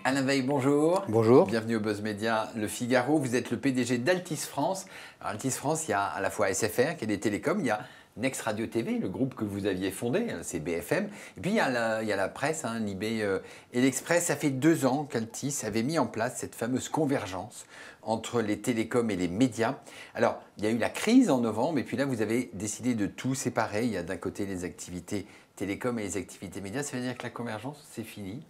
Alain Veil, bonjour. Bonjour. Bienvenue au Buzz Média Le Figaro. Vous êtes le PDG d'Altis France. Alors, Altis France, il y a à la fois SFR, qui est des télécoms, il y a Next Radio TV, le groupe que vous aviez fondé, c'est BFM. Et puis il y a la presse, Libé et l'Express. Ça fait 2 ans qu'Altis avait mis en place cette fameuse convergence entre les télécoms et les médias. Alors, il y a eu la crise en novembre, et puis là, vous avez décidé de tout séparer. Il y a d'un côté les activités télécoms et les activités médias. Ça veut dire que la convergence, c'est fini?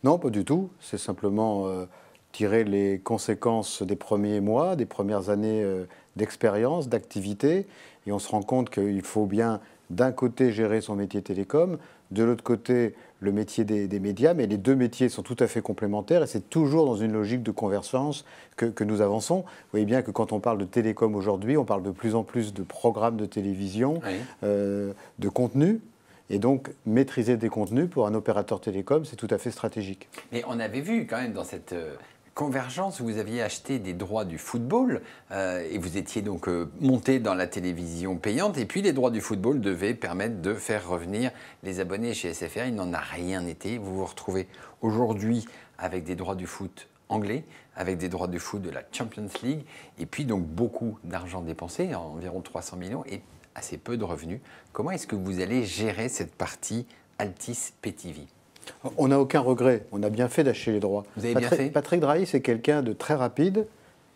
Non, pas du tout. C'est simplement tirer les conséquences des premiers mois, des premières années d'expérience, d'activité. Et on se rend compte qu'il faut bien, d'un côté, gérer son métier télécom, de l'autre côté, le métier des médias. Mais les deux métiers sont tout à fait complémentaires et c'est toujours dans une logique de convergence que nous avançons. Vous voyez bien que quand on parle de télécom aujourd'hui, on parle de plus en plus de programmes de télévision, Oui. de contenu. Et donc, maîtriser des contenus pour un opérateur télécom, c'est tout à fait stratégique. Mais on avait vu quand même dans cette convergence, vous aviez acheté des droits du football et vous étiez donc monté dans la télévision payante. Et puis les droits du football devaient permettre de faire revenir les abonnés chez SFR. Il n'en a rien été. Vous vous retrouvez aujourd'hui avec des droits du foot anglais, avec des droits du foot de la Champions League. Et puis donc beaucoup d'argent dépensé, environ 300 millions. Et assez peu de revenus. Comment est-ce que vous allez gérer cette partie Altis PTV? On n'a aucun regret. On a bien fait d'acheter les droits. Vous avez bien fait? Patrick Drahi, c'est quelqu'un de très rapide,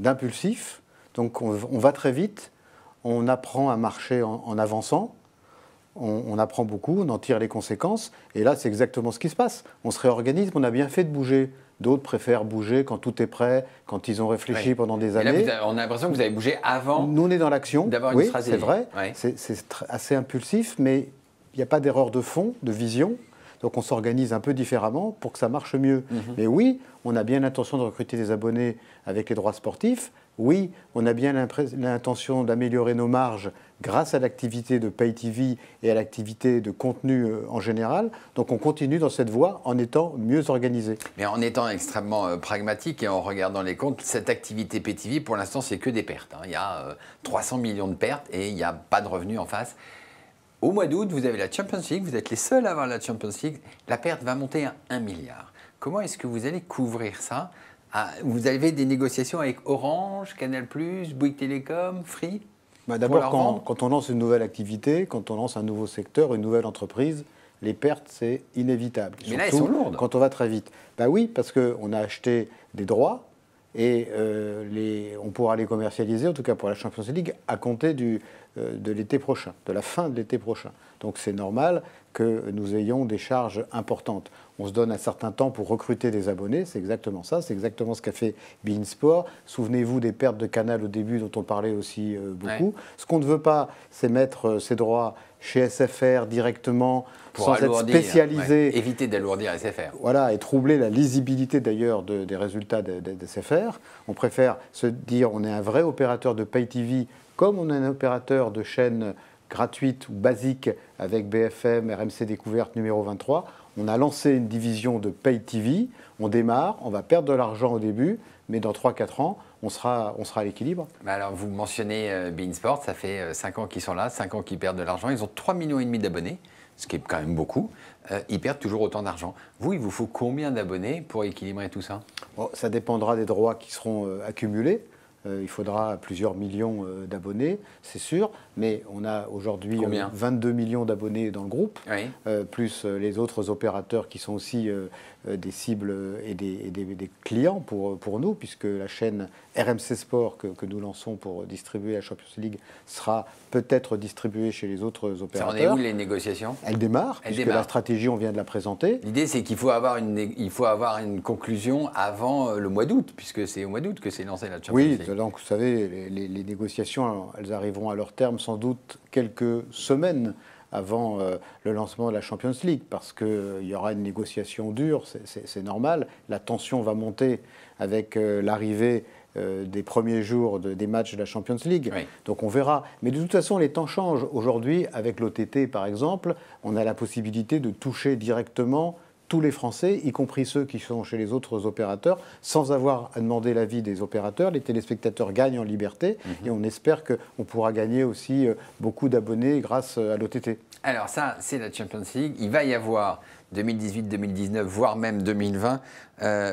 d'impulsif. Donc on va très vite. On apprend à marcher en avançant. On apprend beaucoup, on en tire les conséquences. Et là, c'est exactement ce qui se passe. On se réorganise. On a bien fait de bouger. D'autres préfèrent bouger quand tout est prêt, quand ils ont réfléchi pendant des années. Et là, on a l'impression que vous avez bougé avant. Nous, on est dans l'action. D'avoir une oui, stratégie. c'est vrai. Ouais. C'est assez impulsif, mais il n'y a pas d'erreur de fond, de vision. Donc on s'organise un peu différemment pour que ça marche mieux. Mais oui, on a bien l'intention de recruter des abonnés avec les droits sportifs. Oui, on a bien l'intention d'améliorer nos marges grâce à l'activité de Pay TV et à l'activité de contenu en général. Donc on continue dans cette voie en étant mieux organisé. Mais en étant extrêmement pragmatique et en regardant les comptes, cette activité Pay TV, pour l'instant, c'est que des pertes. Il y a 300 millions de pertes et il n'y a pas de revenus en face. Au mois d'août, vous avez la Champions League, vous êtes les seuls à avoir la Champions League. La perte va monter à 1 milliard. Comment est-ce que vous allez couvrir ça? Vous avez des négociations avec Orange, Canal+, Bouygues Télécom, Free? D'abord, quand on lance une nouvelle activité, quand on lance un nouveau secteur, une nouvelle entreprise, les pertes, c'est inévitable. Mais là, elles sont lourdes. Quand on va très vite. Oui, parce qu'on a acheté des droits et on pourra les commercialiser, en tout cas pour la Champions League, à compter de l'été prochain, de la fin de l'été prochain. Donc c'est normal que nous ayons des charges importantes. On se donne un certain temps pour recruter des abonnés, c'est exactement ça, c'est exactement ce qu'a fait beIN Sport. Souvenez-vous des pertes de Canal au début dont on parlait aussi beaucoup. Ouais. Ce qu'on ne veut pas, c'est mettre ces droits chez SFR directement, sans être spécialisé. Ouais. Éviter d'alourdir SFR. Voilà, et troubler la lisibilité d'ailleurs des résultats de SFR. On préfère se dire on est un vrai opérateur de Pay TV, comme on est un opérateur de chaîne gratuite ou basique avec BFM, RMC Découverte numéro 23. On a lancé une division de Pay TV, on démarre, on va perdre de l'argent au début, mais dans 3-4 ans, on sera à l'équilibre. Alors vous mentionnez beIN Sport, ça fait 5 ans qu'ils sont là, 5 ans qu'ils perdent de l'argent. Ils ont 3,5 millions d'abonnés, ce qui est quand même beaucoup. Ils perdent toujours autant d'argent. Vous, il vous faut combien d'abonnés pour équilibrer tout ça? Ça dépendra des droits qui seront accumulés. Il faudra plusieurs millions d'abonnés, c'est sûr, mais on a aujourd'hui 22 millions d'abonnés dans le groupe, oui. Plus les autres opérateurs qui sont aussi des cibles et des clients pour nous, puisque la chaîne RMC Sport que nous lançons pour distribuer la Champions League sera peut-être distribuée chez les autres opérateurs. Ça en est où les négociations? Elle démarre, puisque la stratégie, on vient de la présenter. L'idée, c'est qu'il faut avoir une conclusion avant le mois d'août, puisque c'est au mois d'août que c'est lancé la Champions League. Oui, donc vous savez, les négociations, elles arriveront à leur terme sans doute quelques semaines avant le lancement de la Champions League, parce qu'il y aura une négociation dure, c'est normal. La tension va monter avec l'arrivée des premiers jours des matchs de la Champions League. Oui. Donc on verra. Mais de toute façon, les temps changent. Aujourd'hui, avec l'OTT par exemple, on a la possibilité de toucher directement tous les Français, y compris ceux qui sont chez les autres opérateurs, sans avoir à demander l'avis des opérateurs. Les téléspectateurs gagnent en liberté et on espère qu'on pourra gagner aussi beaucoup d'abonnés grâce à l'OTT. Alors ça, c'est la Champions League. Il va y avoir 2018, 2019, voire même 2020,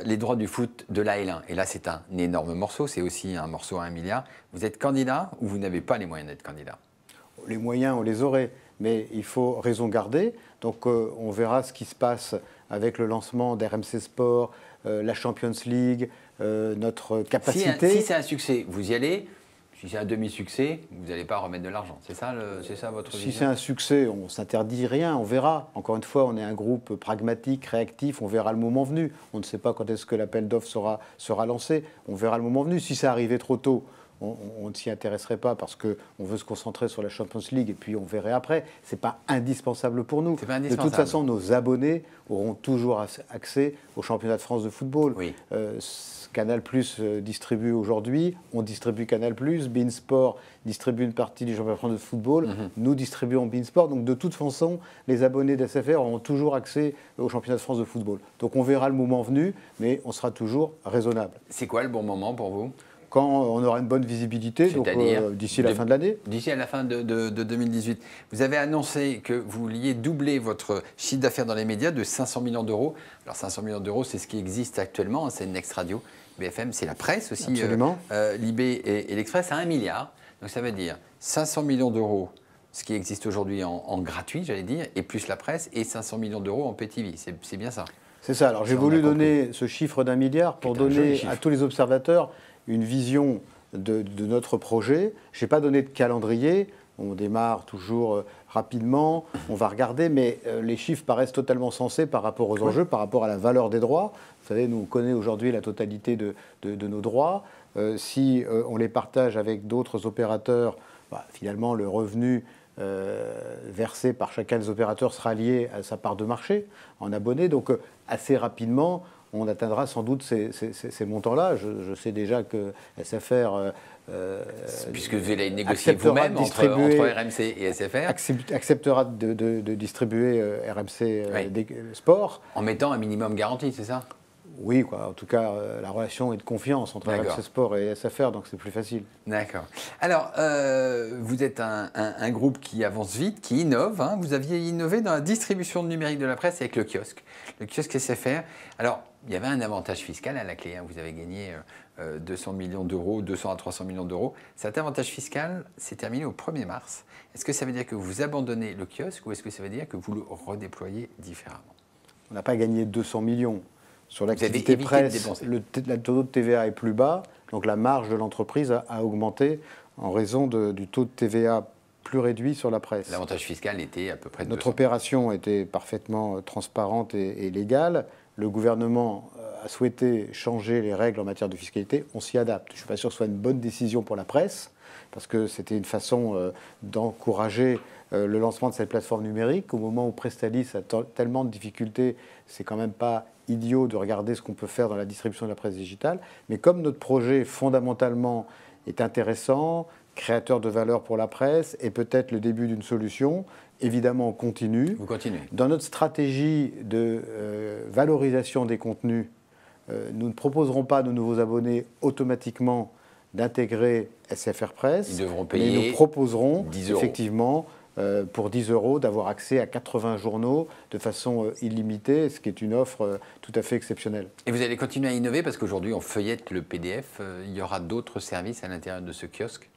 les droits du foot de la L1. Et là, c'est un énorme morceau, c'est aussi un morceau à 1 milliard. Vous êtes candidat ou vous n'avez pas les moyens d'être candidat? Les moyens, on les aurait, mais il faut raison garder. Donc on verra ce qui se passe avec le lancement d'RMC Sport, la Champions League, notre capacité. Si c'est un succès, vous y allez. Si c'est un demi-succès, vous n'allez pas remettre de l'argent. C'est ça votre vision? Si c'est un succès, on ne s'interdit rien, on verra. Encore une fois, on est un groupe pragmatique, réactif, on verra le moment venu. On ne sait pas quand est-ce que l'appel d'offres sera lancé. On verra le moment venu. Si ça arrivait trop tôt, on ne s'y intéresserait pas parce qu'on veut se concentrer sur la Champions League et puis on verrait après. Ce n'est pas indispensable pour nous. De toute façon, nos abonnés auront toujours accès au championnat de France de football. Oui. Canal+ distribue aujourd'hui, on distribue Canal+, beIN Sport distribue une partie du championnat de France de football, nous distribuons beIN Sport. Donc de toute façon, les abonnés d'SFR auront toujours accès au championnat de France de football. Donc on verra le moment venu, mais on sera toujours raisonnable. C'est quoi le bon moment pour vous? Quand on aura une bonne visibilité, donc d'ici la fin de l'année. D'ici à la fin de 2018. Vous avez annoncé que vous vouliez doubler votre chiffre d'affaires dans les médias de 500 millions d'euros. Alors 500 millions d'euros, c'est ce qui existe actuellement, c'est Next Radio, BFM, c'est la presse aussi, Libé et l'Express, à 1 milliard. Donc ça veut dire 500 millions d'euros, ce qui existe aujourd'hui en gratuit, j'allais dire, et plus la presse, et 500 millions d'euros en PTV. C'est bien ça? C'est ça. Alors j'ai voulu donner ce chiffre d'1 milliard pour donner à tous les observateurs une vision de notre projet. Je n'ai pas donné de calendrier. On démarre toujours rapidement, on va regarder, mais les chiffres paraissent totalement sensés par rapport aux enjeux, par rapport à la valeur des droits. Vous savez, nous, on connaît aujourd'hui la totalité de nos droits. Si on les partage avec d'autres opérateurs, finalement, le revenu versé par chacun des opérateurs sera lié à sa part de marché en abonnés. Donc, assez rapidement, on atteindra sans doute ces montants-là. Je sais déjà que SFR... puisque vous allez négocier vous-même entre RMC et SFR. Acceptera de distribuer RMC Sport. En mettant un minimum garanti, c'est ça? Oui, quoi. En tout cas, la relation est de confiance entre RMC Sport et SFR, donc c'est plus facile. D'accord. Alors, vous êtes un groupe qui avance vite, qui innove. Hein. Vous aviez innové dans la distribution de numérique de la presse avec le kiosque SFR. Alors, il y avait un avantage fiscal à la clé. Hein. Vous avez gagné 200 millions d'euros, 200 à 300 millions d'euros. Cet avantage fiscal s'est terminé au 1er mars. Est-ce que ça veut dire que vous abandonnez le kiosque ou est-ce que ça veut dire que vous le redéployez différemment? On n'a pas gagné 200 millions. Sur l'activité presse, le taux de TVA est plus bas, donc la marge de l'entreprise a augmenté en raison du taux de TVA plus réduit sur la presse. L'avantage fiscal était à peu près de Notre opération était parfaitement transparente et légale. Le gouvernement a souhaité changer les règles en matière de fiscalité. On s'y adapte. Je ne suis pas sûr que ce soit une bonne décision pour la presse, parce que c'était une façon d'encourager le lancement de cette plateforme numérique. Au moment où Presstalis a tellement de difficultés, c'est quand même pas idiot de regarder ce qu'on peut faire dans la distribution de la presse digitale. Mais comme notre projet, fondamentalement, est intéressant, créateur de valeur pour la presse, et peut-être le début d'une solution, évidemment, on continue. Vous continuez. Dans notre stratégie de valorisation des contenus, nous ne proposerons pas à nos nouveaux abonnés automatiquement d'intégrer SFR Press. Ils devront payer, mais nous proposerons 10 euros. Effectivement pour 10 euros d'avoir accès à 80 journaux de façon illimitée, ce qui est une offre tout à fait exceptionnelle. Et vous allez continuer à innover parce qu'aujourd'hui on feuillette le PDF, il y aura d'autres services à l'intérieur de ce kiosque?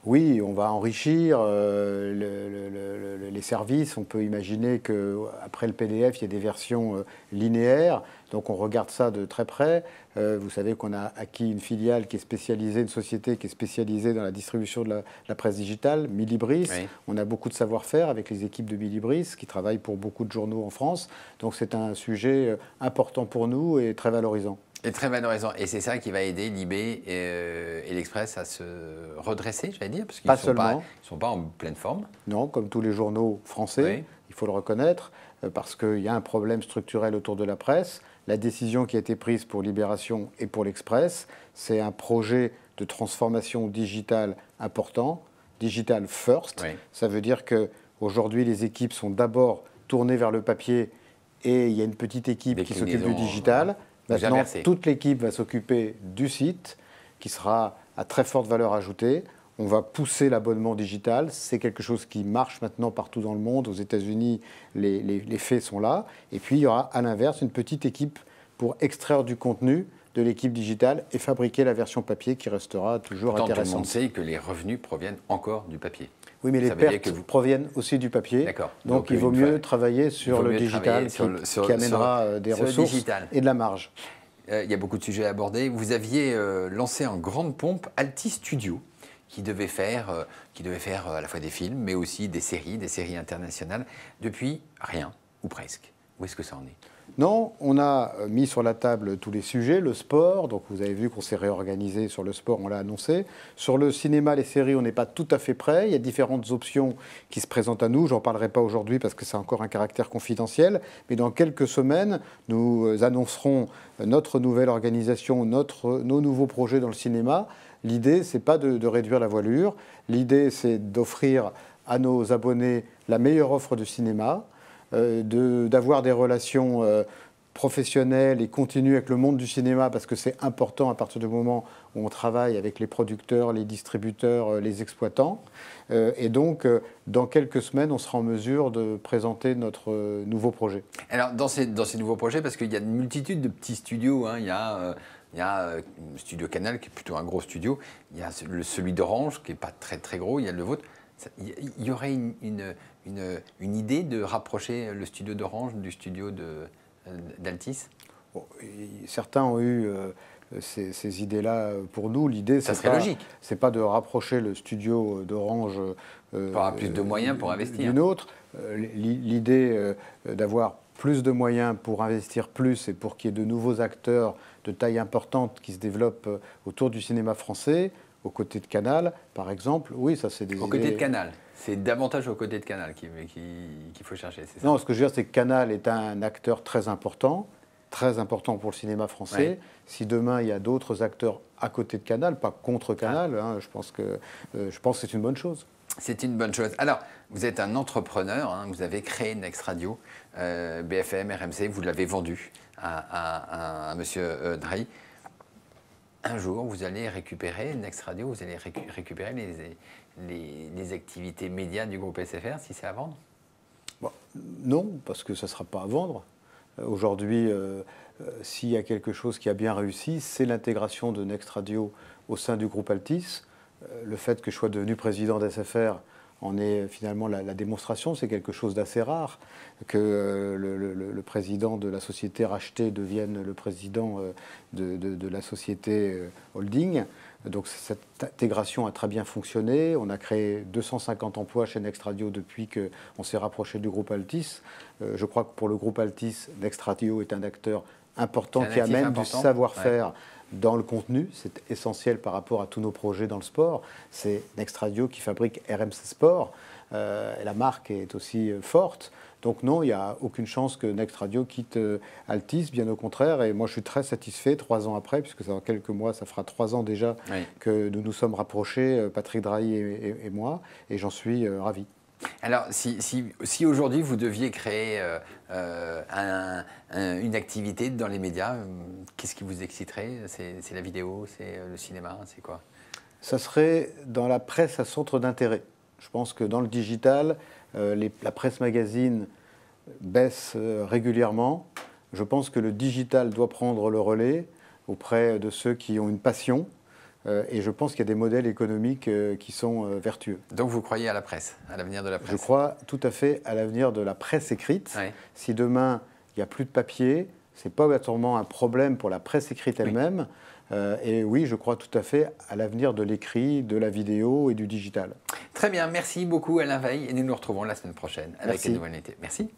Oui, on va enrichir les services. On peut imaginer qu'après le PDF, il y a des versions linéaires. Donc on regarde ça de très près. Vous savez qu'on a acquis une filiale qui est spécialisée, une société qui est spécialisée dans la distribution de la presse digitale, Millibris. Oui. On a beaucoup de savoir-faire avec les équipes de Millibris qui travaillent pour beaucoup de journaux en France. Donc c'est un sujet important pour nous et très valorisant. Et très valorisant. Et c'est ça qui va aider Libé et l'Express à se redresser, j'allais dire, parce qu'ils ne sont pas en pleine forme. Non, comme tous les journaux français, oui. Il faut le reconnaître, parce qu'il y a un problème structurel autour de la presse. La décision qui a été prise pour Libération et pour l'Express, c'est un projet de transformation digitale important, digital first. Oui. Ça veut dire qu'aujourd'hui, les équipes sont d'abord tournées vers le papier et il y a une petite équipe qui s'occupe du digital. Maintenant, toute l'équipe va s'occuper du site, qui sera à très forte valeur ajoutée. On va pousser l'abonnement digital. C'est quelque chose qui marche maintenant partout dans le monde. Aux États-Unis, les faits sont là. Et puis, il y aura à l'inverse une petite équipe pour extraire du contenu de l'équipe digitale et fabriquer la version papier qui restera toujours intéressante. Tout le monde sait que les revenus proviennent encore du papier. Oui, mais les pertes proviennent aussi du papier. D'accord. Donc il vaut mieux travailler sur le digital qui amènera des ressources et de la marge. Il y a beaucoup de sujets à aborder. Vous aviez lancé en grande pompe Altis Studio, qui devait faire à la fois des films, mais aussi des séries internationales. Depuis, rien, ou presque. Où est-ce que ça en est ? Non, on a mis sur la table tous les sujets, le sport, donc vous avez vu qu'on s'est réorganisé sur le sport, on l'a annoncé. Sur le cinéma, les séries, on n'est pas tout à fait prêt, il y a différentes options qui se présentent à nous, j'en parlerai pas aujourd'hui parce que c'est encore un caractère confidentiel, mais dans quelques semaines, nous annoncerons notre nouvelle organisation, nos nouveaux projets dans le cinéma. L'idée, c'est pas de réduire la voilure, l'idée, c'est d'offrir à nos abonnés la meilleure offre de cinéma, d'avoir des relations professionnelles et continues avec le monde du cinéma, parce que c'est important à partir du moment où on travaille avec les producteurs, les distributeurs, les exploitants. Et donc, dans quelques semaines, on sera en mesure de présenter notre nouveau projet. Alors, dans ces nouveaux projets, parce qu'il y a une multitude de petits studios, hein, il y a Studio Canal, qui est plutôt un gros studio, il y a celui d'Orange, qui n'est pas très très gros, il y a le vôtre. Il y aurait une idée de rapprocher le studio d'Orange du studio d'Altis ? Bon, certains ont eu ces idées-là pour nous. L'idée, c'est pas de rapprocher le studio d'Orange pour avoir plus de moyens pour investir. D'une autre. L'idée d'avoir plus de moyens pour investir plus et pour qu'il y ait de nouveaux acteurs de taille importante qui se développent autour du cinéma français, aux côtés de Canal, par exemple, oui, ça c'est des idées... Aux côtés de Canal, c'est davantage aux côtés de Canal qu'il faut chercher, c'est ça ? Non, ce que je veux dire, c'est que Canal est un acteur très important pour le cinéma français. Oui. Si demain, il y a d'autres acteurs à côté de Canal, pas contre Canal, hein, je pense que c'est une bonne chose. C'est une bonne chose. Alors, vous êtes un entrepreneur, hein, vous avez créé Next Radio, BFM, RMC, vous l'avez vendu à M. Drahi. Un jour, vous allez récupérer Next Radio, vous allez récupérer les activités médias du groupe SFR, si c'est à vendre ? Bon, non, parce que ça ne sera pas à vendre. Aujourd'hui, s'il y a quelque chose qui a bien réussi, c'est l'intégration de Next Radio au sein du groupe Altis. Le fait que je sois devenu président d'SFR en est finalement la démonstration. C'est quelque chose d'assez rare que le président de la société rachetée devienne le président de la société holding. Donc cette intégration a très bien fonctionné. On a créé 250 emplois chez Next Radio depuis qu'on s'est rapproché du groupe Altis. Je crois que pour le groupe Altis, Next Radio est un acteur important qui amène du savoir-faire dans le contenu. C'est essentiel par rapport à tous nos projets dans le sport. C'est Next Radio qui fabrique RMC Sport. Et la marque est aussi forte. Donc non, il n'y a aucune chance que Next Radio quitte Altis, bien au contraire. Et moi, je suis très satisfait, 3 ans après, puisque dans quelques mois, ça fera 3 ans déjà que nous nous sommes rapprochés, Patrick Drahi et moi, et j'en suis ravi. Alors, si aujourd'hui vous deviez créer une activité dans les médias, qu'est-ce qui vous exciterait ? C'est la vidéo, c'est le cinéma, c'est quoi ? Ça serait dans la presse à centre d'intérêt. Je pense que dans le digital, la presse magazine baisse régulièrement. Je pense que le digital doit prendre le relais auprès de ceux qui ont une passion. Et je pense qu'il y a des modèles économiques qui sont vertueux. Donc vous croyez à la presse, à l'avenir de la presse ? Je crois tout à fait à l'avenir de la presse écrite. Oui. Si demain, il n'y a plus de papier, ce n'est pas obligatoirement un problème pour la presse écrite elle-même. Et oui, je crois tout à fait à l'avenir de l'écrit, de la vidéo et du digital. Très bien, merci beaucoup Alain Weill. Et nous nous retrouvons la semaine prochaine avec une nouvelle invité. Merci.